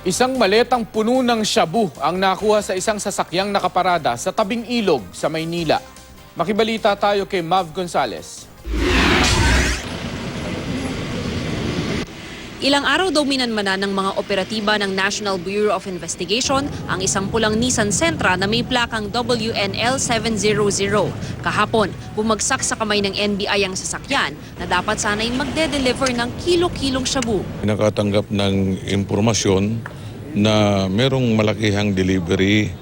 Isang maletang puno ng shabu ang nakuha sa isang sasakyang nakaparada sa tabing ilog sa Maynila. Makibalita tayo kay Mav Gonzales. Ilang araw daw minanmanan ng mga operatiba ng National Bureau of Investigation ang isang pulang Nissan Sentra na may plakang WNL 700. Kahapon, bumagsak sa kamay ng NBI ang sasakyan na dapat sana'y magde-deliver ng kilo-kilong shabu. Nakatanggap ng impormasyon na merong malakihang delivery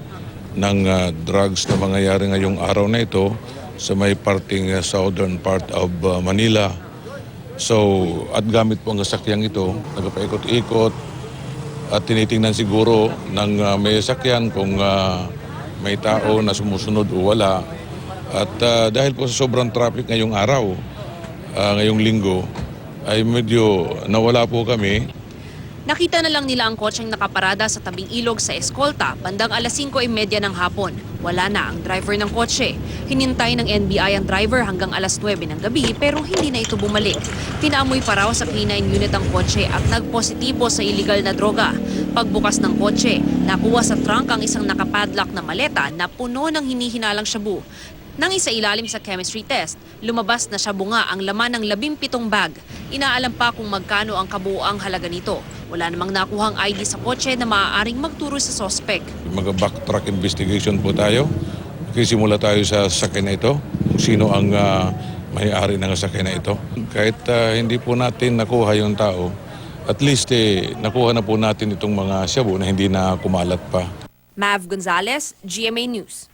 ng drugs na mangyayari ngayong araw na ito sa may parting southern part of Manila. So, at gamit po ang sakyang ito, nagpaikot-ikot at tinitingnan siguro ng may sakyan kung may tao na sumusunod o wala. At dahil po sa sobrang traffic ngayong araw, ngayong linggo, ay medyo nawala po kami. Nakita na lang nila ang kotseng nakaparada sa tabing ilog sa Escolta bandang alas 5:30 ng hapon. Wala na ang driver ng kotse. Hinintay ng NBI ang driver hanggang alas 9 ng gabi pero hindi na ito bumalik. Pinaamoy pa raw sa K9 unit ang kotse at nagpositibo sa iligal na droga. Pagbukas ng kotse, nakuha sa trunk ang isang nakapadlock na maleta na puno ng hinihinalang shabu. Nang isailalim sa chemistry test, lumabas na shabu nga ang laman ng 17 bag. Inaalam pa kung magkano ang kabuuang halaga nito. Wala namang nakuhang ID sa kotse na maaaring magturo sa suspect. Mag-backtrack investigation po tayo. Kisimula tayo sa sasakyan na ito, kung sino ang may-ari ng sasakyan na ito. Kahit hindi po natin nakuha yung tao, at least nakuha na po natin itong mga shabu na hindi na kumalat pa. Mav Gonzales, GMA News.